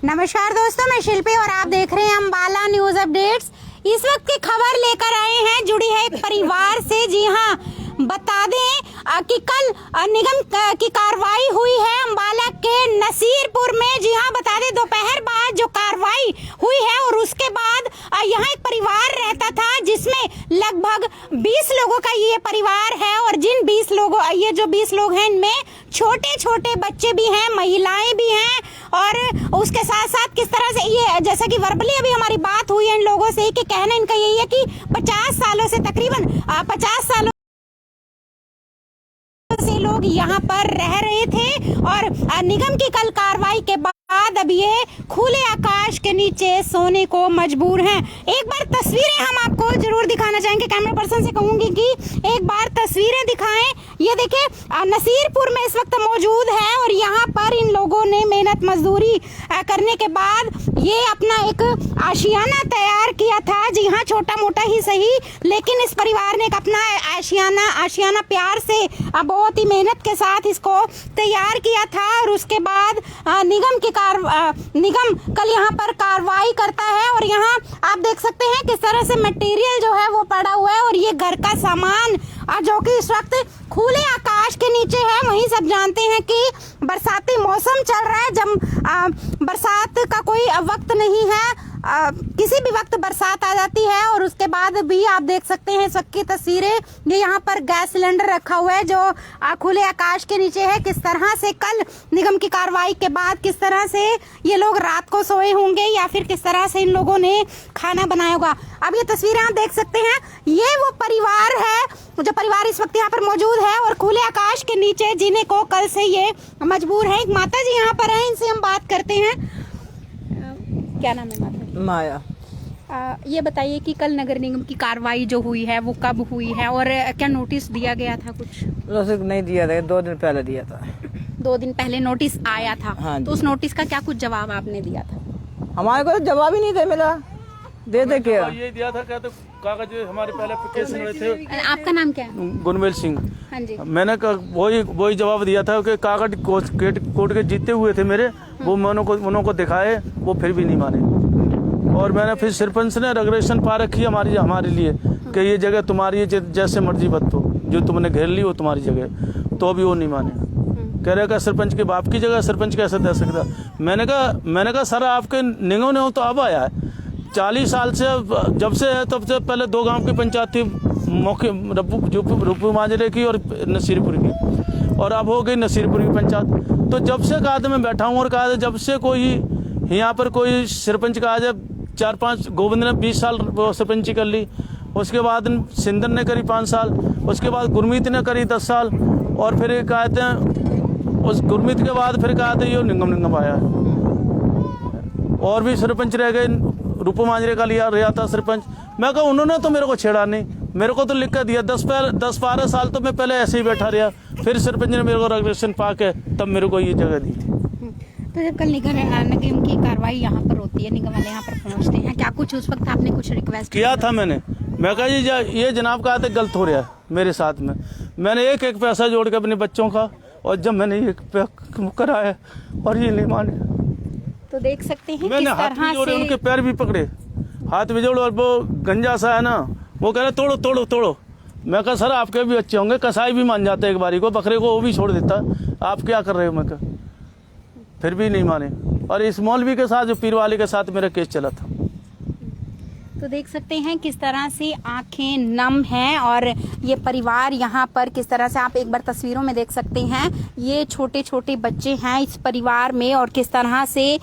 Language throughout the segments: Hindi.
नमस्कार दोस्तों, मैं शिल्पी और आप देख रहे हैं अम्बाला न्यूज अपडेट्स। इस वक्त की खबर लेकर आए हैं, जुड़ी है एक परिवार से। जी हाँ, बता दें कि कल निगम की कार्रवाई हुई है अम्बाला के नसीरपुर में। जी हाँ, बता दें दोपहर बाद जो कार्रवाई हुई है और उसके बाद यहाँ एक परिवार रहता था जिसमें लगभग 20 लोगों का ये परिवार है। और जिन 20 लोगों ये जो 20 लोग हैं, इनमें छोटे छोटे बच्चे भी हैं, महिलाएं भी हैं। और उसके साथ साथ किस तरह से ये, जैसा कि वर्बली अभी हमारी बात हुई है इन लोगों से, कि कहना इनका यही है कि 50 सालों से, तकरीबन 50 सालों से लोग यहाँ पर रह रहे थे। और निगम की कल कार्रवाई के बाद अब ये खुले आकाश के नीचे सोने को मजबूर हैं। एक बार तस्वीरें हम आपको जरूर दिखाना चाहेंगे, कैमरा पर्सन से कहूंगी कि एक बार तस्वीरें दिखाएं। ये देखिए, नसीरपुर में इस वक्त मौजूद है और यहाँ पर इन लोगों ने मेहनत मजदूरी करने के बाद ये अपना एक आशियाना तैयार किया था। जी हाँ, छोटा मोटा ही सही, लेकिन इस परिवार ने एक अपना आशियाना प्यार से बहुत ही मेहनत के साथ इसको तैयार किया था। और उसके बाद निगम कल यहाँ पर कार्रवाई करता है। और यहाँ आप देख सकते हैं किस तरह से मटेरियल जो है वो पड़ा हुआ है। और ये घर का सामान जो कि इस वक्त खुले आकाश के नीचे है। वहीं सब जानते हैं कि बरसाती मौसम चल रहा है, जब बरसात का कोई वक्त नहीं है, किसी भी वक्त बरसात आ जाती है। और उसके बाद भी आप देख सकते हैं इस वक्त की तस्वीरें, ये यहाँ पर गैस सिलेंडर रखा हुआ है जो खुले आकाश के नीचे है। किस तरह से कल निगम की कार्रवाई के बाद किस तरह से ये लोग रात को सोए होंगे या फिर किस तरह से इन लोगों ने खाना बनाया होगा। अब ये तस्वीरें आप देख सकते हैं, ये वो परिवार है जो परिवार इस वक्त यहाँ पर मौजूद है और खुले आकाश के नीचे जीने को कल से ये मजबूर है। एक माता जी यहाँ पर हैं, इनसे हम बात करते हैं। क्या नाम है माता? माया। ये बताइए कि कल नगर निगम की कार्रवाई जो हुई है वो कब हुई है और क्या नोटिस दिया गया था? कुछ नहीं दिया था, 2 दिन पहले दिया था। 2 दिन पहले नोटिस आया था। हाँ, तो उस नोटिस का क्या कुछ जवाब आपने दिया था? हमारे को तो जवाब ही नहीं था मिला। दे क्या ये दिया था, क्या तो कागज हमारे पहले एप्लीकेशन में थे। आपका नाम क्या है? गुनवेल सिंह। हाँ जी। मैंने वही जवाब दिया था कि कागज कोर्ट के जीते हुए थे मेरे, वो उन्होंने को दिखाए, वो फिर भी नहीं माने। और मैंने फिर सरपंच ने रेगुलेशन पा रखी हमारे लिए कि ये जगह तुम्हारी है, जैसे मर्जी बतो, जो तुमने घेर ली वो तुम्हारी जगह, तो भी वो नहीं माने। कह रहे का सरपंच के बाप की जगह सरपंच कैसे दे सकता। मैंने कहा सर, आपके निगम ने हो तो अब आया है। 40 साल से जब से है तब से पहले 2 गांव की पंचायत थी, रुपू माजरे की और नसीरपुर की, और अब हो गई नसीरपुर की पंचायत। तो जब से कहा था मैं बैठा हूँ और कहा था जब से कोई यहाँ पर कोई सरपंच कहा जाए, 4-5 गोविंद ने 20 साल सरपंची कर ली, उसके बाद सिंदर ने करी 5 साल, उसके बाद गुरमीत ने करी 10 साल, और फिर कहते हैं उस गुरमीत के बाद फिर कहा था ये निगम आया है। और भी सरपंच रह गए, रूपू मांजरे का रहा था सरपंच। मैं कहा उन्होंने तो मेरे को छेड़ा नहीं, मेरे को तो लिख कर दिया। 10-12 साल तो मैं पहले ऐसे ही बैठा रहा, फिर सरपंच ने मेरे को रेगुलेशन पा के तब मेरे को ये जगह दी थी। तो जब कल निगम की कार्रवाई यहाँ पर होती है, निगम वाले यहाँ पर पहुँचते हैं, क्या कुछ उस वक्त आपने कुछ रिक्वेस्ट किया था? मैं कहा जी ये जनाब कहा था गलत हो रहा है मेरे साथ में। मैंने एक पैसा जोड़ के अपने बच्चों का, और जब मैंने ये कराया और ये नहीं माने, तो देख सकते हैं मैंने हाथ भी जोड़े, उनके पैर भी पकड़े, हाथ भी जोड़े। और वो गंजा सा है ना, वो कह रहे तोड़ो। मैं कहा सर आपके भी अच्छे होंगे, कसाई भी मान जाते एक बारी को, बकरे को वो भी छोड़ देता, आप क्या कर रहे हो? मैं कहा फिर भी नहीं माने। और इस मौलवी के साथ, जो पीर वाले के साथ मेरा केस चला था। तो देख सकते हैं किस तरह से आंखें नम हैं और ये परिवार यहाँ पर किस तरह से, आप एक बार तस्वीरों में देख सकते हैं, ये छोटे छोटे बच्चे हैं इस परिवार में। और किस तरह से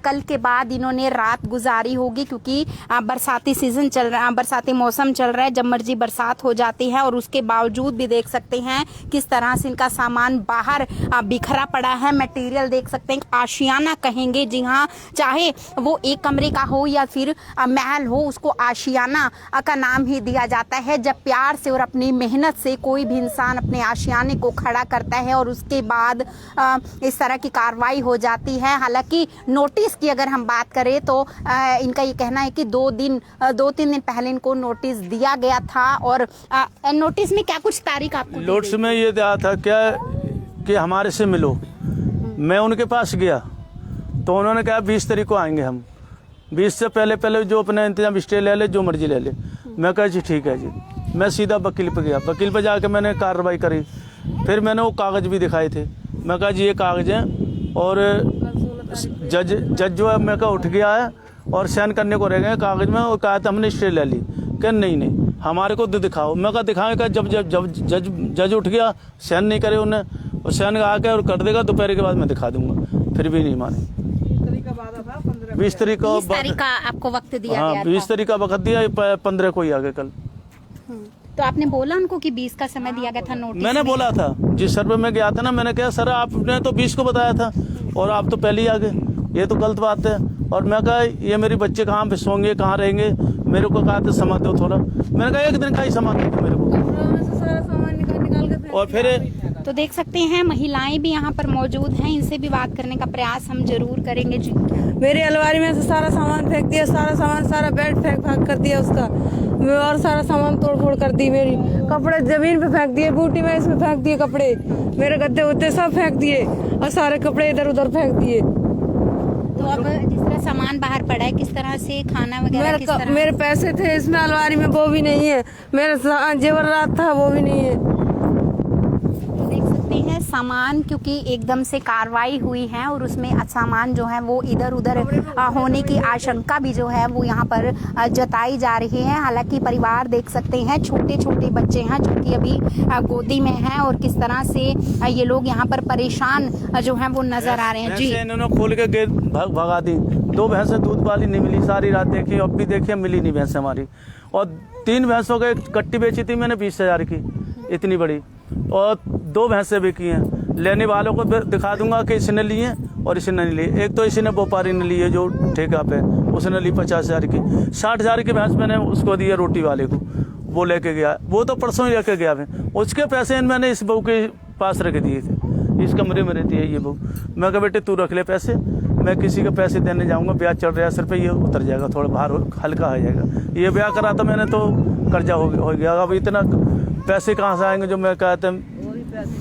कल के बाद इन्होंने रात गुजारी होगी, क्योंकि बरसाती सीजन चल रहा है, बरसाती मौसम चल रहा है, जब मर्जी बरसात हो जाती है। और उसके बावजूद भी देख सकते हैं किस तरह से इनका सामान बाहर बिखरा पड़ा है। मटेरियल देख सकते हैं, आशियाना कहेंगे, जी हाँ, चाहे वो एक कमरे का हो या फिर महल हो, को आशियाना का नाम ही दिया जाता है। जब प्यार से और अपनी मेहनत से कोई भी इंसान अपने आशियाने को खड़ा करता है और उसके बाद इस तरह की कार्रवाई हो जाती है। हालांकि नोटिस की अगर हम बात करें तो इनका ये कहना है कि 2-3 दिन पहले इनको नोटिस दिया गया था। और नोटिस में क्या कुछ तारीख आपको? नोटिस में ये दिया था क्या कि हमारे से मिलो। मैं उनके पास गया तो उन्होंने कहा 20 तारीख को आएंगे हम, 20 से पहले जो अपना इंतजाम स्टे ले ले, जो मर्जी ले ले। मैं कहा जी ठीक है जी। मैं सीधा वकील पे गया, वकील पे जाके मैंने कार्रवाई करी। फिर मैंने वो कागज़ भी दिखाए थे। मैं कहा जी ये कागज़ हैं, और जज जो है मैं कहा उठ गया है और साइन करने को रह गए कागज़ में, और कहा था हमने स्टे ले ली। कह नहीं हमारे को तो दिखाओ। मैं कहा दिखाएगा। जब जज उठ गया, साइन नहीं करे उन्हें, और साइन आके और कर देगा दोपहर के बाद मैं दिखा दूंगा। फिर भी नहीं माने। 20 तारीख का आपको वक्त दिया हाँ, गया था। 20 तारीख का वक्त दिया, 15 को ही आ गए कल। तो आपने बोला उनको कि 20 का समय दिया गया था नोटिस मैंने में? बोला था, जिस सर पे मैं गया था ना, मैंने कहा सर आपने तो 20 को बताया था और आप तो पहले ही आ गए, ये तो गलत बात है। और मैं कहा ये मेरे बच्चे कहाँ पे सोंगे, कहाँ रहेंगे, मेरे को कहा था सामान दो थोड़ा। मैंने कहा 1 दिन का ही सामान दो मेरे को। और फिर तो देख सकते हैं महिलाएं भी यहाँ पर मौजूद हैं, इनसे भी बात करने का प्रयास हम जरूर करेंगे जी। मेरी अलमारी में से सारा सामान फेंक दिया, सारा बेड फेंक कर दिया उसका, और सारा सामान तोड़ फोड़ कर दी। मेरी कपड़े जमीन पे फेंक दिए, बूटी में इसमें फेंक दिए कपड़े, मेरे गद्दे उद्दे सब फेंक दिए, और सारे कपड़े इधर उधर फेंक दिए। तो अब जिस तरह सामान बाहर पड़ा है, किस तरह से खाना वगैरह किस तरह? मेरे पैसे थे इसमें अलमारी में, वो भी नहीं है। मेरे जेवरात था, वो भी नहीं है। देख सकते हैं सामान, क्योंकि एकदम से कार्रवाई हुई है और उसमें सामान जो है वो इधर उधर होने की आशंका भी जो है वो यहाँ पर जताई जा रही है। हालांकि परिवार देख सकते हैं, छोटे छोटे बच्चे हैं जो कि अभी गोदी में हैं, और किस तरह से ये लोग यहाँ पर परेशान जो है वो नजर आ रहे हैं जी। इन्होंने खोल के गेट भगा दी। 2 भैंसें दूध वाली नहीं मिली, सारी रात देखी, अब भी देखी, मिली नहीं भैंसें हमारी। और 3 भैंसों के कट्टी बेची थी मैंने 20,000 की, इतनी बड़ी, और 2 भैंसें बिकी हैं। लेने वालों को दिखा दूंगा कि इसने लिए और इसने नहीं लिए। एक तो इसी ने व्यापारी ने लिए जो ठेका पे, उसने ली 50,000 की। 60,000 की भैंस मैंने उसको दी है रोटी वाले को, वो लेके गया, वो तो परसों ही लेके गया। उसके पैसे मैंने इस बहू के पास रख दिए थे, इस कमरे में रहती है ये बहू। मैं कहा बेटे तू रख ले पैसे, मैं किसी के पैसे देने जाऊंगा, ब्याज चढ़ रहा है सर पे, ये उतर जाएगा, थोड़ा बाहर हल्का हो जाएगा। ये ब्याह करा था मैंने तो कर्जा हो गया। अब इतना पैसे कहाँ से आएंगे जो मैं कहते हैं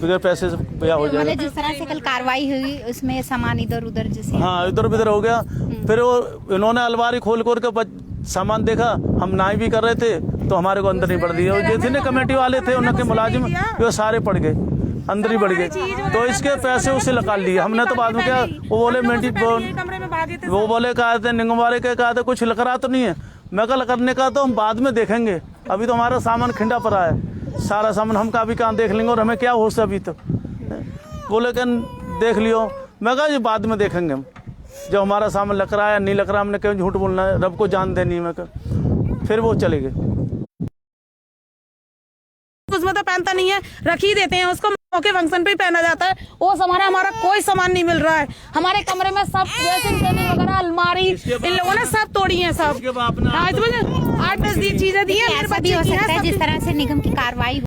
बगैर पैसे से ब्याह हो जाएगा। जिस तरह से कल कार्रवाई हुई उसमें सामान इधर उधर जैसे, हाँ इधर उधर हो गया। फिर वो इन्होंने अलमारी खोल के सामान देखा, हम नाई भी कर रहे थे तो हमारे को अंदर नहीं पड़ दिया। और जितने कमेटी वाले थे उनके मुलाजिम वो सारे पड़ गए, अंदर ही बढ़ गए। तो इसके पैसे उसे निकाल लिए हमने। तो बाद में क्या वो बोले वो बोले कहा थे निगमवारे के कहा थे कुछ लकड़ा तो नहीं है। मैं कल करने का तो हम बाद में देखेंगे, अभी तो हमारा सामान खिंडा पड़ा है, सारा सामान हम का भी कहाँ देख लेंगे और हमें क्या होश अभी तक। बोले कि देख लियो। मैं कहा जी बाद में देखेंगे हम, जब हमारा सामान लग रहा है नहीं लग रहा, हमने क्यों झूठ बोलना है, रब को जान देनी है। मैं कहा फिर वो चले गए। उसमें तो पहनता नहीं है, रख ही देते हैं उसको, मौके फंक्शन पे ही पहना जाता है। वो हमारा कोई सामान नहीं मिल रहा है। हमारे कमरे में सब ड्रेसिंग टेबल वगैरह अलमारी इन लोगों ने सब तोड़ी है सब। 8-10 चीजें दी है। ऐसा भी हो सकता है जिस तरह से निगम की कार्रवाई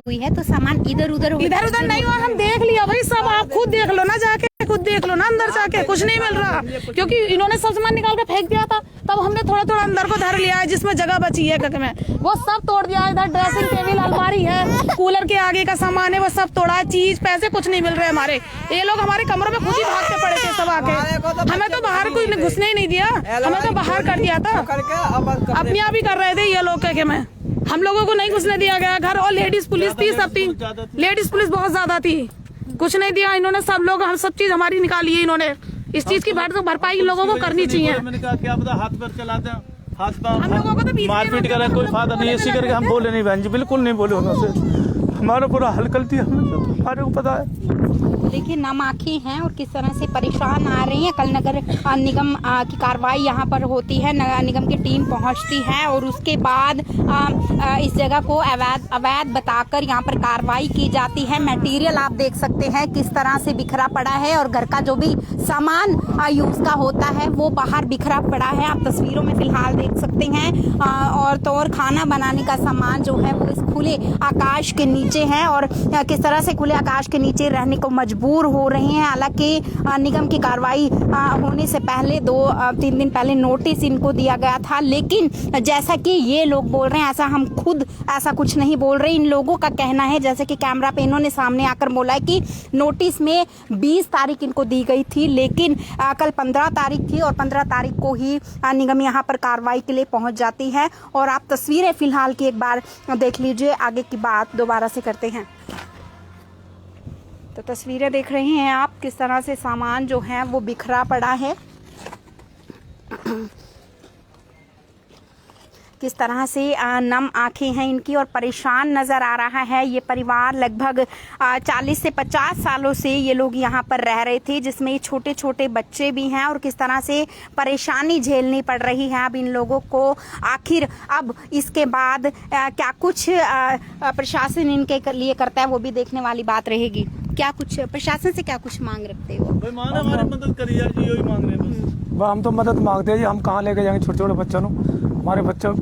हुई है तो सामान इधर उधर नहीं हुआ, हम देख लिया भाई सब। आप खुद देख लो ना, जाके खुद देख लो ना अंदर जाके, कुछ नहीं मिल रहा क्योंकि इन्होंने सब सामान निकाल के फेंक दिया था। तब हमने थोड़ा थोड़ा अंदर को धर लिया है जिसमें जगह बची है कक में, वो सब तोड़ दिया। इधर ड्रेसिंग टेबल अलमारी है, कूलर के आगे का सामान है वो सब तोड़ा है। चीज पैसे कुछ नहीं मिल रहे हमारे। ये लोग हमारे कमरों में खुद ही भाग के पड़े थे सब आके। हमें तो बाहर कोई घुसने ही नहीं दिया, हमें तो बाहर कर दिया था। अपने आप ही कर रहे थे ये लोग कह में, हम लोगों को नहीं घुसने दिया गया घर। और लेडीज पुलिस थी, सब थी, लेडीज पुलिस बहुत ज्यादा थी, कुछ नहीं दिया इन्होंने। सब लोग हम सब चीज हमारी निकाली है इन्होंने। इस चीज की भरपाई इन लोगों को करनी चाहिए। मैंने कहा क्या पता हाथ पर चलाते हैं, हाथ हम लोगों को तो मारपीट करे, कोई फायदा नहीं है। इसी करके हम बोले नहीं बहन जी, बिल्कुल नहीं बोले उनसे। हमारा पूरा हल गलती हमारे को पता है। देखिए नम आँखें हैं और किस तरह से परेशान आ रही हैं। कल नगर निगम की कार्रवाई यहाँ पर होती है, नगर निगम की टीम पहुँचती है और उसके बाद इस जगह को अवैध बताकर यहाँ पर कार्रवाई की जाती है। मटेरियल आप देख सकते हैं किस तरह से बिखरा पड़ा है और घर का जो भी सामान यूज का होता है वो बाहर बिखरा पड़ा है, आप तस्वीरों में फिलहाल देख सकते हैं। और तो और खाना बनाने का सामान जो है वो इस खुले आकाश के नीचे बच्चे हैं और किस तरह से खुले आकाश के नीचे रहने को मजबूर हो रहे हैं। हालांकि निगम की कार्रवाई होने से पहले 2-3 दिन पहले नोटिस इनको दिया गया था, लेकिन जैसा कि ये लोग बोल रहे हैं, ऐसा हम खुद ऐसा कुछ नहीं बोल रहे। इन लोगों का कहना है, जैसे कि कैमरा पे इन्होंने सामने आकर बोला है कि नोटिस में 20 तारीख इनको दी गई थी, लेकिन कल 15 तारीख थी और 15 तारीख को ही निगम यहाँ पर कार्रवाई के लिए पहुंच जाती है। और आप तस्वीरें फिलहाल की एक बार देख लीजिए, आगे की बात दोबारा से करते हैं। तो तस्वीरें देख रहे हैं आप, किस तरह से सामान जो है वो बिखरा पड़ा है, किस तरह से नम आंखें हैं इनकी और परेशान नज़र आ रहा है ये परिवार। लगभग 40 से 50 सालों से ये लोग यहाँ पर रह रहे थे, जिसमें छोटे छोटे बच्चे भी हैं और किस तरह से परेशानी झेलनी पड़ रही है अब इन लोगों को। आखिर अब इसके बाद क्या कुछ प्रशासन इनके लिए करता है, वो भी देखने वाली बात रहेगी। क्या कुछ प्रशासन से क्या कुछ मांग रखते हो? हमारी मदद करिए जी, यही मांग रहे हैं बस। हम तो मदद मांगते हैं जी, हम कहाँ लेके जाएंगे छोटे छोटे बच्चों को, हमारे बच्चों।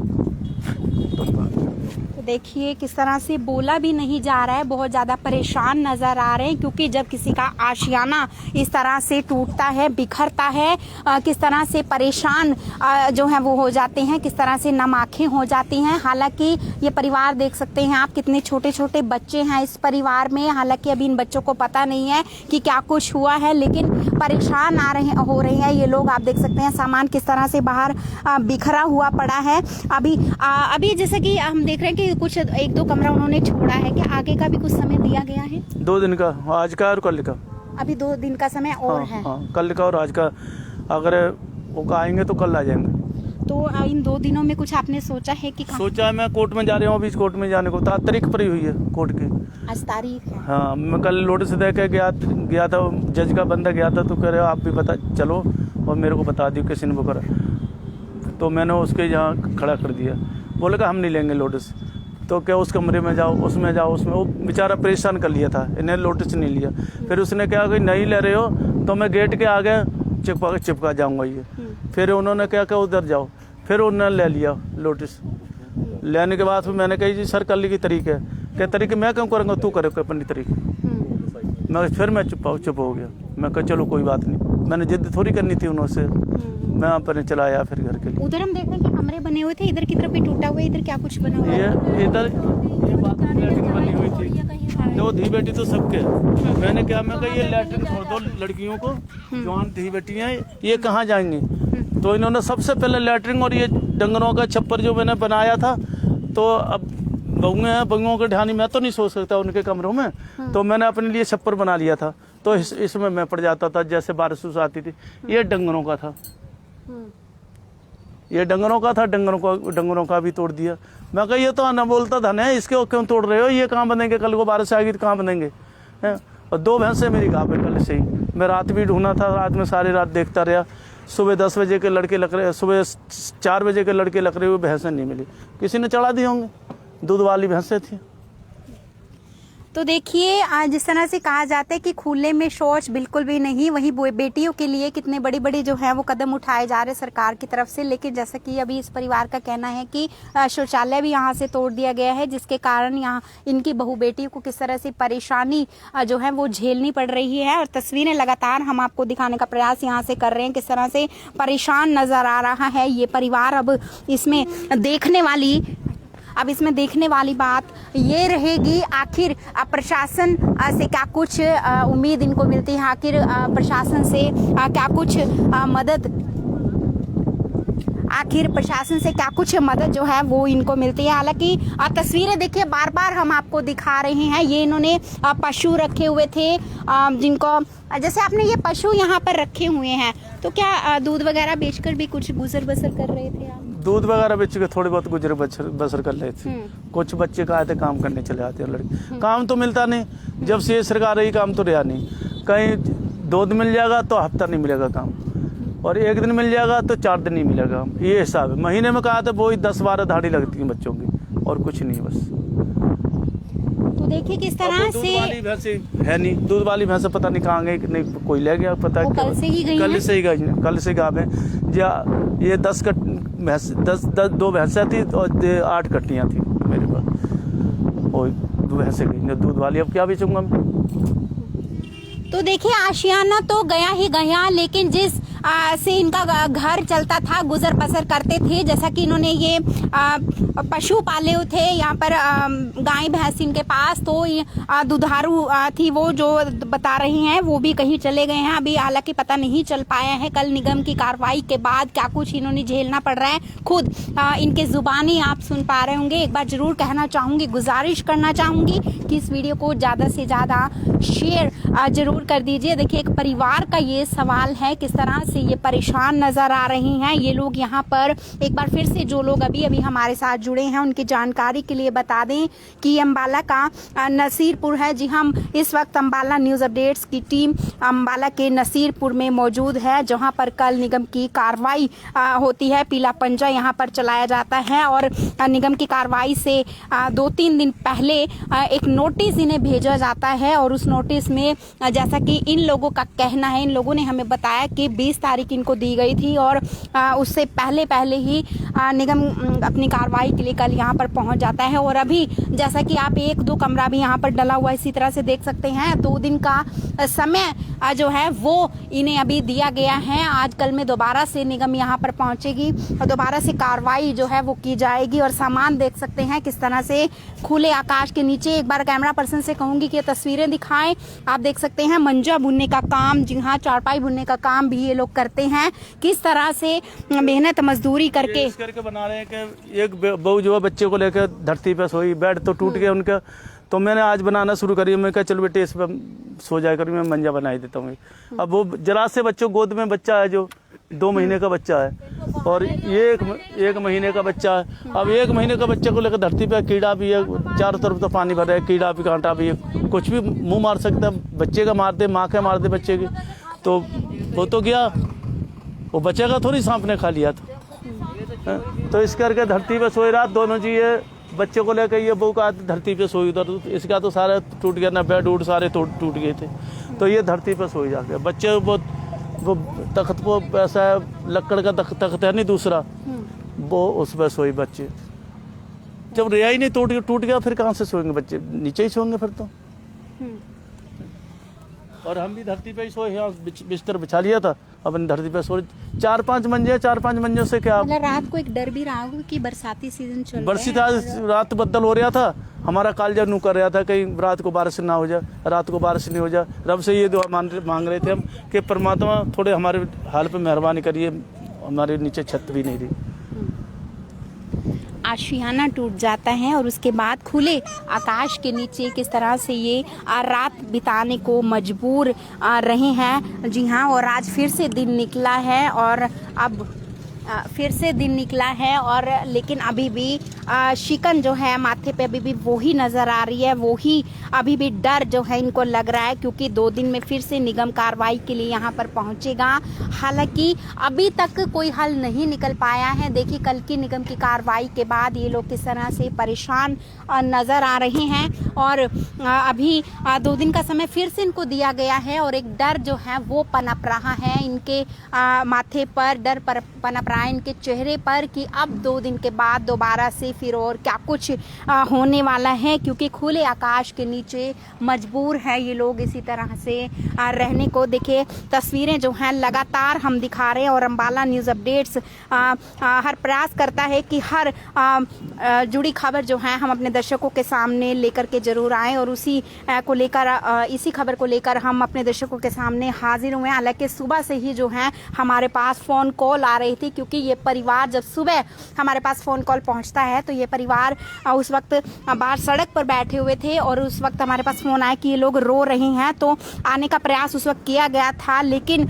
तो देखिए किस तरह से बोला भी नहीं जा रहा है, बहुत ज़्यादा परेशान नज़र आ रहे हैं, क्योंकि जब किसी का आशियाना इस तरह से टूटता है, बिखरता है, किस तरह से परेशान जो है वो हो जाते हैं, किस तरह से नम आँखें हो जाती हैं। हालांकि ये परिवार देख सकते हैं आप, कितने छोटे छोटे बच्चे हैं इस परिवार में। हालांकि अभी इन बच्चों को पता नहीं है कि क्या कुछ हुआ है, लेकिन परेशान हो रहे हैं ये लोग। आप देख सकते हैं सामान किस तरह से बाहर बिखरा हुआ पड़ा है। अभी जैसे कि हम देख रहे हैं कि कुछ 1-2 कमरा उन्होंने छोड़ा है, क्या आगे का भी कुछ समय दिया गया है? 2 दिन का, आज का और कल का। अभी 2 दिन का समय और है। कल का और आज का, अगर वो आएंगे तो कल आ जाएंगे। तो इन 2 दिनों में कुछ आपने सोचा है कि सोचा है, मैं कोर्ट में जा रहा हूँ अभी, कोर्ट में जाने को तारीख पड़ी हुई है कोर्ट की। आज तारीख है? हाँ, मैं कल नोटिस दे के गया था, जज का बंदा गया था, तो कह रहे आप भी बता चलो और मेरे को बता दियो किसी ने वो करा। तो मैंने उसके यहाँ खड़ा कर दिया, बोले कि हम नहीं लेंगे नोटिस। तो क्या उस कमरे में जाओ, उसमें जाओ, उसमें वो बेचारा परेशान कर लिया था, इन्हें नोटिस नहीं लिया। फिर उसने क्या कि नहीं ले रहे हो तो मैं गेट के आगे चिपका जाऊँगा ये। फिर उन्होंने क्या कहा उधर जाओ, फिर उन्होंने ले लिया नोटिस। लेने के बाद फिर मैंने कही जी सर कल की तारीख है, क्या तारीख मैं क्यों करूँगा, तू करे अपनी तारीख। मैं चुप हो गया। मैं कहा चलो कोई बात नहीं, मैंने जिद थोड़ी करनी थी उनसे, मैं अपने चला आया फिर घर के लिए। उधर हम देख रहे हैं कि कमरे बने हुए थे, इधर की तरफ भी टूटा हुआ है, इधर क्या कुछ बना हुआ है? इधर ये बाथरूम लैट्रिन बनी हुई थी, 2 धी बेटी तो सबके। मैंने क्या, मैं कहा ये लैट्रिन छोड़ दो लड़कियों को, जवान धी बेटियाँ ये कहाँ जाएंगी। तो इन्होंने सबसे पहले लैट्रिन और ये डंगरों का छप्पर जो मैंने बनाया था, तो अब बहुओं के ढानी मैं तो नहीं सो सकता उनके कमरों में, तो मैंने अपने लिए छप्पर बना लिया था। तो इसमें मैं पड़ जाता था, जैसे बारिश आती थी। ये डंगरों का था, ये डंगरों का था, डंगरों का भी तोड़ दिया। मैं कहा ये तो आना बोलता था ना, इसके क्यों तोड़ रहे हो, ये कहाँ बनेंगे, कल को बारिश आएगी तो कहाँ बनेंगे हैं। और 2 भैंसें मेरी गाँव पे कल से ही, मैं रात भी ढूंढना था, रात में सारी रात देखता रहा। सुबह 10 बजे के लड़के लग रहे, सुबह 4 बजे के लड़के लग रहे हुए, भैंसें नहीं मिली, किसी ने चढ़ा दी होंगे, दूध वाली भैंसें थी। तो देखिए जिस तरह से कहा जाता है कि खुले में शौच बिल्कुल भी नहीं, वहीं बेटियों के लिए कितने बड़ी बड़ी जो है वो कदम उठाए जा रहे सरकार की तरफ से। लेकिन जैसा कि अभी इस परिवार का कहना है कि शौचालय भी यहाँ से तोड़ दिया गया है, जिसके कारण यहाँ इनकी बहू बेटियों को किस तरह से परेशानी जो है वो झेलनी पड़ रही है। और तस्वीरें लगातार हम आपको दिखाने का प्रयास यहाँ से कर रहे हैं, किस तरह से परेशान नजर आ रहा है ये परिवार। अब इसमें देखने वाली बात ये रहेगी, आखिर प्रशासन से क्या कुछ उम्मीद इनको मिलती है, आखिर प्रशासन से क्या कुछ मदद जो है वो इनको मिलती है। हालांकि तस्वीरें देखिए बार बार हम आपको दिखा रहे हैं, ये इन्होंने पशु रखे हुए थे, जिनको जैसे आपने ये पशु यहाँ पर रखे हुए हैं, तो क्या दूध वगैरह बेचकर भी कुछ गुजर बसर कर रहे थे आप? दूध वगैरह बेच के थोड़ी बहुत गुजर बसर कर रहे थे। कुछ बच्चे का आए थे काम करने चले आते हैं लड़के, काम तो मिलता नहीं, जब से ये सरकार रही काम तो रहा नहीं। कहीं 2 दिन मिल जाएगा तो हफ्ता नहीं मिलेगा काम, और 1 दिन मिल जाएगा तो 4 दिन नहीं मिलेगा, ये हिसाब है। महीने में कहा था वो 10-12 दाढ़ी लगती है बच्चों की, और कुछ नहीं बस। तो देखिए किस तरह से दूध वाली भैंस है नहीं, दूध वाली भैंस पता नहीं कहाँ गई, नहीं कोई ले गया, पता कल से ही गई, कल से गाँव में ये 10 2 भैंसें थी और 8 कट्टियाँ थी मेरे पास, और भैंसे गई, दूध वाली, अब क्या बेचूंगा मैं। तो देखिए आशियाना तो गया ही गया, लेकिन जिस से इनका घर चलता था, गुजर बसर करते थे, जैसा कि इन्होंने ये पशु पाले थे यहाँ पर गाय भैंस इनके पास, तो दुधारू थी वो जो बता रही हैं, वो भी कहीं चले गए हैं। अभी हालांकि पता नहीं चल पाया है। कल निगम की कार्रवाई के बाद क्या कुछ इन्होंने झेलना पड़ रहा है, खुद इनके जुबानी आप सुन पा रहे होंगे। एक बार जरूर कहना चाहूँगी, गुजारिश करना चाहूँगी कि इस वीडियो को ज़्यादा से ज़्यादा शेयर जरूर कर दीजिए। देखिए एक परिवार का ये सवाल है, किस तरह से ये परेशान नजर आ रही हैं ये लोग यहाँ पर। एक बार फिर से जो लोग अभी अभी हमारे साथ जुड़े हैं उनकी जानकारी के लिए बता दें कि अम्बाला का नसीरपुर है। जी हम इस वक्त अम्बाला न्यूज़ अपडेट्स की टीम अम्बाला के नसीरपुर में मौजूद है, जहाँ पर कल निगम की कार्रवाई होती है। पीला पंजा यहाँ पर चलाया जाता है और निगम की कार्रवाई से 2-3 दिन पहले एक नोटिस इन्हें भेजा जाता है और उस नोटिस में जैसा कि इन लोगों का कहना है, इन लोगों ने हमें बताया कि 20 तारीख इनको दी गई थी और उससे पहले ही निगम अपनी कार्रवाई के लिए कल यहाँ पर पहुँच जाता है। और अभी जैसा कि आप 1-2 कमरा भी यहाँ पर डला हुआ इसी तरह से देख सकते हैं। 2 दिन का समय जो है वो इन्हें अभी दिया गया है। आज कल में दोबारा से निगम यहाँ पर पहुँचेगी और दोबारा से कार्रवाई जो है वो की जाएगी। और सामान देख सकते हैं किस तरह से खुले आकाश के नीचे। एक बार कैमरा पर्सन से कहूँगी कि ये तस्वीरें दिखाएं। आप देख सकते हैं मंजा बुनने का काम, जी हाँ चारपाई बुनने का काम भी ये लोग करते हैं। किस तरह से मेहनत मजदूरी करके बना रहे हैं कि एक बहू जो है बच्चे को लेकर धरती पे सोई, बेड तो टूट गया उनका, तो मैंने आज बनाना शुरू करी। मैं कहा चलो बेटे इस पर सो जाया करी, मैं मंजा बना ही देता हूँ। अब वो जरा से बच्चों गोद में बच्चा है जो 2 महीने का बच्चा है और ये 1 महीने का बच्चा है। अब 1 महीने का बच्चे को लेकर धरती पे कीड़ा भी है, चारों तरफ तो पानी भर रहा है, कीड़ा भी कांटा भी है, कुछ भी मुंह मार सकता है। बच्चे का मार दे, माँ का मार दे बच्चे की, तो वो तो गया, वो बच्चे का थोड़ी सांप ने खा लिया था। तो इस करके धरती पे सोई रात दोनों जी, ये बच्चे को लेकर ये बहू का धरती पे सोई उधर, इसका तो सारा टूट गया ना, बेड उड सारे टूट गए थे। तो ये धरती पे सोई जाके बच्चे वो तख्त पर ऐसा लकड़ का तख्त है नहीं दूसरा, वो उस पर सोई बच्चे। जब रियाई नहीं टूट गया फिर कहाँ से सोएंगे बच्चे, नीचे ही सोएंगे फिर तो। और हम भी धरती पे ही सोए, यहाँ बिस्तर बिछा लिया था, अपन धरती पे सो। 4-5 मंजियों से क्या मतलब रात को एक डर भी रहा होगा कि बरसाती सीजन चल रहा है, रात बदल हो रहा था, हमारा कालजा नू कर रहा था कहीं रात को बारिश ना हो जाए, रात को बारिश नहीं हो जाए। रब से ये दुआ मांग रहे थे हम कि परमात्मा थोड़े हमारे हाल पे मेहरबानी करिए, हमारे नीचे छत भी नहीं रही। आशियाना टूट जाता है और उसके बाद खुले आकाश के नीचे किस तरह से ये रात बिताने को मजबूर रहे हैं। जी हाँ, और आज फिर से दिन निकला है और अब फिर से दिन निकला है और लेकिन अभी भी शिकन जो है माथे पे अभी भी वही नज़र आ रही है, वही अभी भी डर जो है इनको लग रहा है, क्योंकि 2 दिन में फिर से निगम कार्रवाई के लिए यहाँ पर पहुँचेगा। हालांकि अभी तक कोई हल नहीं निकल पाया है। देखिए कल की निगम की कार्रवाई के बाद ये लोग किस तरह से परेशान नज़र आ रहे हैं और अभी 2 दिन का समय फिर से इनको दिया गया है और एक डर जो है वो पनप रहा है इनके माथे पर, डर पर पनप रहा है इनके चेहरे पर कि अब 2 दिन के बाद दोबारा से फिर और क्या कुछ होने वाला है, क्योंकि खुले आकाश के नीचे मजबूर है ये लोग इसी तरह से रहने को। देखिए तस्वीरें जो हैं लगातार हम दिखा रहे हैं और अम्बाला न्यूज़ अपडेट्स हर प्रयास करता है कि हर जुड़ी खबर जो है हम अपने दर्शकों के सामने लेकर के जरूर आएँ और उसी को लेकर इसी खबर को लेकर हम अपने दर्शकों के सामने हाजिर हुए। हालांकि सुबह से ही जो है हमारे पास फ़ोन कॉल आ रही थी, क्योंकि ये परिवार जब सुबह हमारे पास फ़ोन कॉल पहुंचता है तो ये परिवार उस वक्त बाहर सड़क पर बैठे हुए थे और उस वक्त हमारे पास फ़ोन आया कि ये लोग रो रहे हैं। तो आने का प्रयास उस वक्त किया गया था, लेकिन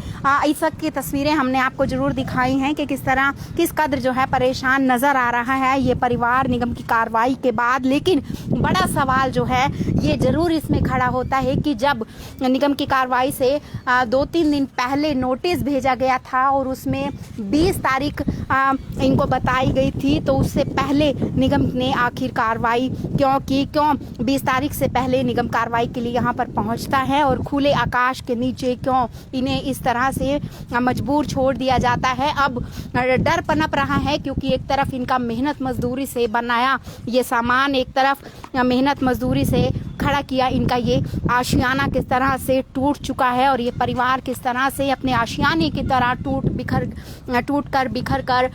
इस वक्त की तस्वीरें हमने आपको ज़रूर दिखाई हैं कि किस कदर जो है परेशान नज़र आ रहा है ये परिवार निगम की कार्रवाई के बाद। लेकिन बड़ा सवाल जो है ये ज़रूर इसमें खड़ा होता है कि जब निगम की कार्रवाई से 2-3 दिन पहले नोटिस भेजा गया था और उसमें 20 तारीख इनको बताई गई थी, तो उससे पहले निगम ने आखिर कार्रवाई क्यों की, क्यों 20 तारीख से पहले निगम कार्रवाई के लिए यहाँ पर पहुँचता है और खुले आकाश के नीचे क्यों इन्हें इस तरह से मजबूर छोड़ दिया जाता है। अब डर पनप रहा है, क्योंकि एक तरफ इनका मेहनत मजदूरी से बनाया ये सामान, एक तरफ मेहनत मजदूरी से खड़ा किया इनका ये आशियाना किस तरह से टूट चुका है, और ये परिवार किस तरह से अपने आशियाने की तरह टूट कर बिखर कर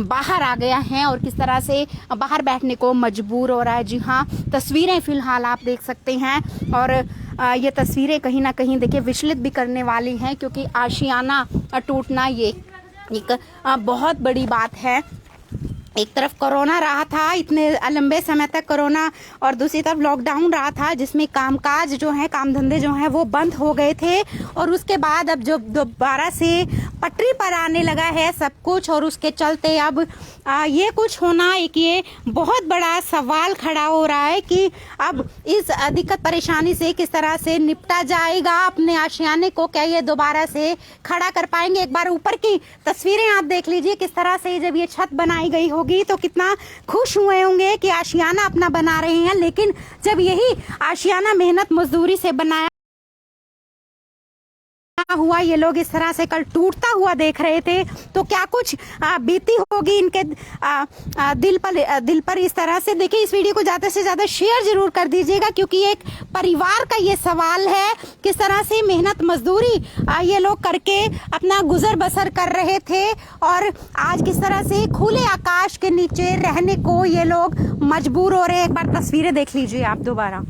बाहर आ गया है और किस तरह से बाहर बैठने को मजबूर हो रहा है। जी हाँ, तस्वीरें फिलहाल आप देख सकते हैं, और ये तस्वीरें कहीं ना कहीं देखिए विचलित भी करने वाली हैं, क्योंकि आशियाना टूटना ये एक बहुत बड़ी बात है। एक तरफ कोरोना रहा था, इतने लंबे समय तक कोरोना, और दूसरी तरफ लॉकडाउन रहा था, जिसमें कामकाज जो है, काम धंधे जो हैं वो बंद हो गए थे, और उसके बाद अब जो दोबारा से पटरी पर आने लगा है सब कुछ, और उसके चलते अब ये कुछ होना एक ये बहुत बड़ा सवाल खड़ा हो रहा है कि अब इस दिक्कत परेशानी से किस तरह से निपटा जाएगा। अपने आशियाने को क्या ये दोबारा से खड़ा कर पाएंगे। एक बार ऊपर की तस्वीरें आप देख लीजिए, किस तरह से जब ये छत बनाई गई होगी तो कितना खुश हुए होंगे कि आशियाना अपना बना रहे हैं, लेकिन जब यही आशियाना मेहनत मजदूरी से बनाया हुआ ये लोग इस तरह से कल टूटता हुआ देख रहे थे, तो क्या कुछ बीती होगी इनके दिल पर इस तरह से। देखिए, इस वीडियो को ज़्यादा से ज़्यादा शेयर जरूर कर दीजिएगा, क्योंकि एक परिवार का ये सवाल है, किस तरह से मेहनत मजदूरी ये लोग करके अपना गुजर बसर कर रहे थे, और आज किस तरह से खुले आकाश के नीचे रहने को ये लोग मजबूर हो रहे हैं। एक बार तस्वीरें देख लीजिए आप दोबारा।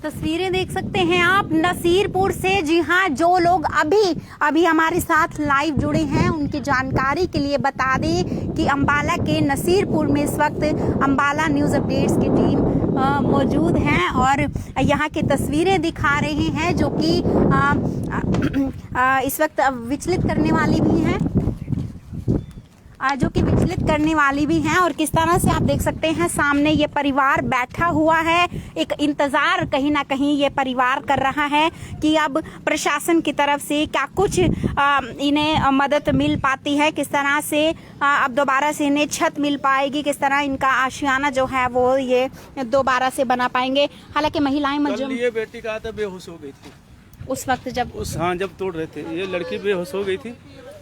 तस्वीरें देख सकते हैं आप नसीरपुर से। जी हाँ, जो लोग अभी हमारे साथ लाइव जुड़े हैं उनकी जानकारी के लिए बता दें कि अंबाला के नसीरपुर में इस वक्त अंबाला न्यूज़ अपडेट्स की टीम मौजूद हैं, और यहाँ की तस्वीरें दिखा रहे हैं जो कि इस वक्त विचलित करने वाली भी हैं, और किस तरह से आप देख सकते हैं सामने ये परिवार बैठा हुआ है। एक इंतज़ार कहीं ना कहीं ये परिवार कर रहा है कि अब प्रशासन की तरफ से क्या कुछ इन्हें मदद मिल पाती है, किस तरह से अब दोबारा से इन्हें छत मिल पाएगी, किस तरह इनका आशियाना जो है वो ये दोबारा से बना पाएंगे। हालांकि महिलाएं ये बेटी का था बेहोश हो गई थी उस वक्त जब जब तोड़ रहे थे, ये लड़की बेहोश हो गई थी,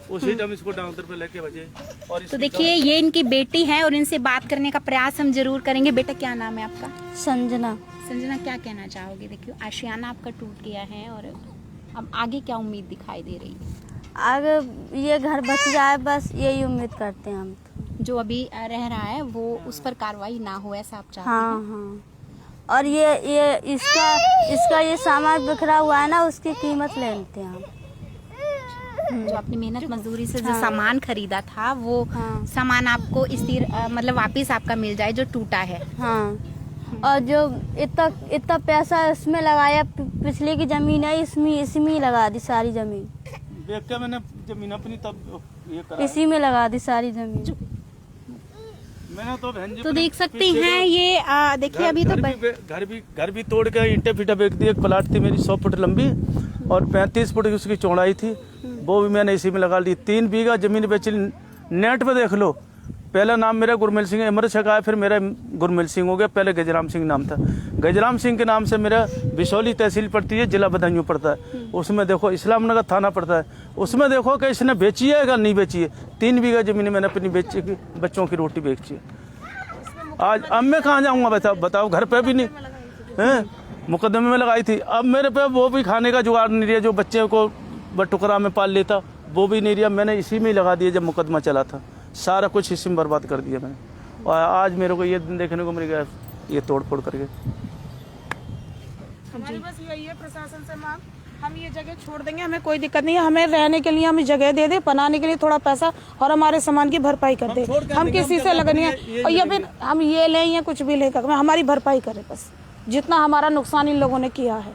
उसी टाइम इसको डॉक्टर पे लेके बजे। और तो देखिए, ये इनकी बेटी है और इनसे बात करने का प्रयास हम जरूर करेंगे। बेटा, क्या नाम है आपका? संजना। संजना, क्या कहना चाहोगे? देखिए, आशियाना आपका टूट गया है, और अब आगे क्या उम्मीद दिखाई दे रही है? आगे ये घर बच जाए, बस यही उम्मीद करते हैं हम। जो अभी रह रहा है वो उस पर कार्रवाई ना हो, ऐसा आप चाहते हैं? हाँ। और ये इसका ये सामान बिखरा हुआ है ना, उसकी कीमत ले लेते हैं हम। जो आपने मेहनत मजदूरी से जो सामान खरीदा था वो सामान आपको मतलब वापस आपका मिल जाए जो टूटा है। हाँ, और जो इतना पैसा इसमें लगाया, पिछले की जमीन है इसमें लगा दी सारी जमीन। देख के मैंने जमीन अपनी तब ये करा, इसी में लगा दी सारी जमीन। मैंने तो देख सकते हैं ये देखिए, अभी तो घर भी तोड़ के ईंटे फीटा बेच दी। एक प्लाट थी मेरी 100 फुट लंबी और 35 फुट की उसकी चौड़ाई थी, वो भी मैंने इसी में लगा ली। 3 बीघा जमीन बेची। नेट पे देख लो, पहला नाम मेरा गुरमेल सिंह अमर छका है, फिर मेरा गुरमेल सिंह हो गया, पहले गजराम सिंह नाम था। गजराम सिंह के नाम से मेरा बिशौली तहसील पड़ती है, जिला बदायूं पड़ता है। उसमें देखो इस्लाम नगर थाना पड़ता है। उसमें देखो कि इसने बेची है या नहीं बेची है। 3 बीघा जमीन मैंने अपनी बेची, बच्चों की रोटी बेची है। आज अब मैं कहाँ जाऊँगा? बताओ, घर पे भी नहीं है, मुकदमे में लगाई थी। अब मेरे पे वो भी खाने का जुगाड़ नहीं रहा, जो बच्चे को बटुकरा में पाल लेता वो भी नहीं रहा। मैंने इसी में ही लगा दिया, जब मुकदमा चला था सारा कुछ इसी में बर्बाद कर दिया मैंने। और आज मेरे को ये दिन देखने को मिल गया, ये तोड़ फोड़ करके। हमारी बस यही है प्रशासन से मांग, हम ये जगह छोड़ देंगे, हमें कोई दिक्कत नहीं है। हमें रहने के लिए हमें जगह दे दे, बनाने के लिए थोड़ा पैसा, और हमारे सामान की भरपाई कर दे। हम किसी से लगनी है, और या फिर हम ये लें या कुछ भी लेकर हमारी भरपाई करें, बस जितना हमारा नुकसान इन लोगों ने किया है।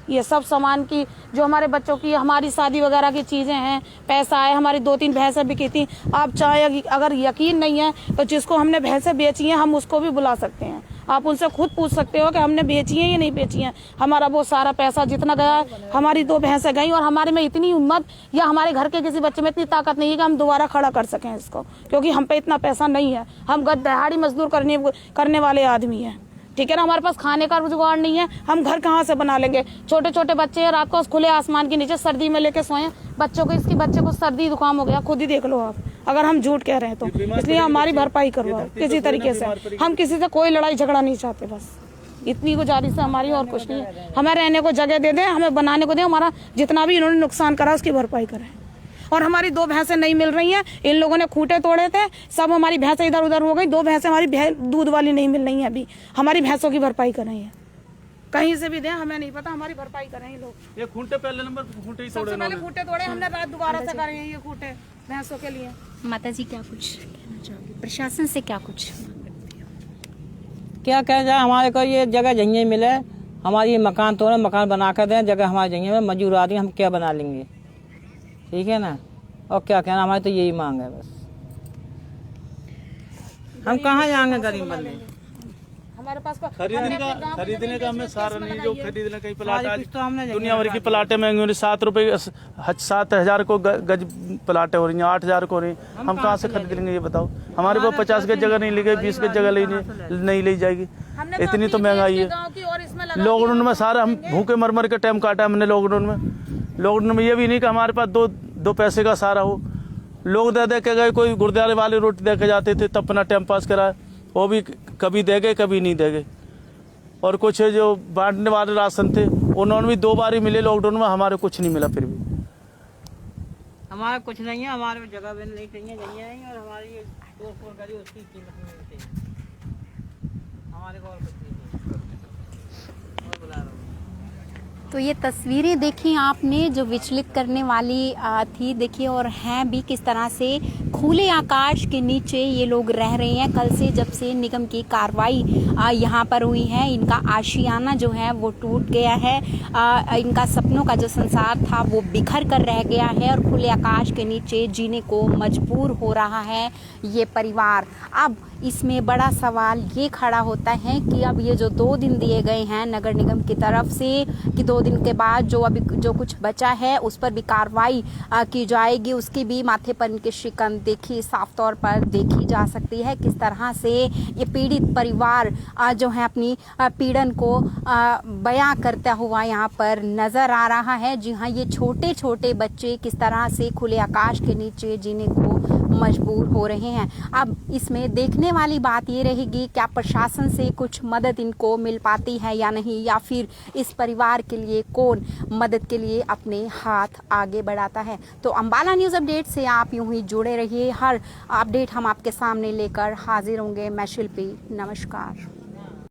ये सब सामान की जो हमारे बच्चों की हमारी शादी वगैरह की चीज़ें हैं, पैसा है, हमारी 2-3 भैंसें बिकी थी। आप चाहे अगर यकीन नहीं है तो जिसको हमने भैंसें बेची हैं हम उसको भी बुला सकते हैं, आप उनसे खुद पूछ सकते हो कि हमने बेची है या नहीं बेची है। हमारा वो सारा पैसा जितना गया, हमारी 2 भैंसें गई और हमारे में इतनी हिम्मत या हमारे घर के किसी बच्चे में इतनी ताकत नहीं है कि हम दोबारा खड़ा कर सकें इसको, क्योंकि हम पे इतना पैसा नहीं है। हम गद दहाड़ी मजदूर करने वाले आदमी हैं, ठीक है ना। हमारे पास खाने का जुगाड़ नहीं है, हम घर कहाँ से बना लेंगे। छोटे छोटे बच्चे हैं, रात को खुले आसमान के नीचे सर्दी में लेके सोए, बच्चों को सर्दी जुकाम हो गया, खुद ही देख लो आप, अगर हम झूठ कह रहे हैं तो। इसलिए हमारी भरपाई करवाओ किसी तरीके से। हम किसी से कोई लड़ाई झगड़ा नहीं चाहते, बस इतनी गुजारिश है हमारी, और कुछ नहीं है। हमें रहने को जगह दे दें, हमें बनाने को दें, हमारा जितना भी इन्होंने नुकसान करा उसकी भरपाई करें। और हमारी 2 भैंसें नहीं मिल रही हैं, इन लोगों ने खूंटे तोड़े थे, सब हमारी भैंसें इधर उधर हो गई। 2 भैंसें हमारी दूध वाली नहीं मिल रही हैं अभी, हमारी भैंसों की भरपाई कर रही है। कहीं से भी दें, हमें नहीं पता, हमारी भरपाई कर रहे हैं लोग। ये खूंटे पहले नंबर खूंटे ही तोड़े, सबसे पहले खूंटे तोड़े हमने, रात दोबारा से कर रहे हैं ये खूंटे भैंसों के लिए। माता जी क्या कुछ कहना चाहोगे, प्रशासन से क्या कुछ? क्या कहा जाए, हमारे को ये जगह जगह मिले, हमारी ये मकान तोड़े, मकान बना कर दें, जगह हमारी जगह में, मजदूर आदमी हम क्या बना लेंगे, ठीक है ना। और क्या कहना, हमारी तो यही मांग है बस। हम कहाँ जाएंगे गरीब बंदे, हमारे पास खरीदने का हमें सारा नहीं, जो खरीदने का ही प्लाट आज तो हमने दुनिया भर की प्लाटें महंगी हो रही, 7 रुपए 7,000 को गज प्लाटें हो रही हैं, 8,000 को हो रही। हम कहाँ से खरीद लेंगे ये बताओ। हमारे को 50 गज जगह नहीं ली गई, 20 गज जगह नहीं ली जाएगी, इतनी तो महंगाई है। लॉकडाउन में सारा हम भूखे मर मर के टाइम काटा हमने। लॉकडाउन में ये भी नहीं कि हमारे पास दो पैसे का सारा हो। लोग दे के गए, कोई गुरुद्वारे वाले रोटी दे के जाते थे, तब अपना टाइम पास करा, वो भी कभी दे गए कभी नहीं दे गए। और कुछ जो बांटने वाले राशन थे उन्होंने भी 2 बार ही मिले लॉकडाउन में, हमारे कुछ नहीं मिला। फिर भी हमारा कुछ नहीं है, हमारे को जगह भी नहीं चाहिए, और हमारी ये तोड़ करी उसकी कीमत में मिलती है हमारे को, और कुछ नहीं और बुला रहा हूँ। तो ये तस्वीरें देखी आपने जो विचलित करने वाली थी, देखिए, और हैं भी किस तरह से खुले आकाश के नीचे ये लोग रह रहे हैं। कल से जब से निगम की कार्रवाई यहाँ पर हुई है, इनका आशियाना जो है वो टूट गया है, इनका सपनों का जो संसार था वो बिखर कर रह गया है और खुले आकाश के नीचे जीने को मजबूर हो रहा है ये परिवार। अब इसमें बड़ा सवाल ये खड़ा होता है कि अब ये जो 2 दिन दिए गए हैं नगर निगम की तरफ से कि 2 दिन के बाद जो कुछ बचा है उस पर भी कार्रवाई की जाएगी, उसकी भी माथे पर इनके शिकन देखी साफ तौर पर देखी जा सकती है। किस तरह से ये पीड़ित परिवार जो है अपनी पीड़न को बयां करता हुआ यहाँ पर नजर आ रहा है। जी हाँ, ये छोटे छोटे बच्चे किस तरह से खुले आकाश के नीचे जीने को मजबूर हो रहे हैं। अब इसमें देखने वाली बात ये रहेगी क्या प्रशासन से कुछ मदद इनको मिल पाती है या नहीं, या फिर इस परिवार के लिए कौन मदद के लिए अपने हाथ आगे बढ़ाता है। तो अंबाला न्यूज़ अपडेट से आप यूं ही जुड़े रहिए, हर अपडेट हम आपके सामने लेकर हाजिर होंगे। मैं शिल्पी, नमस्कार।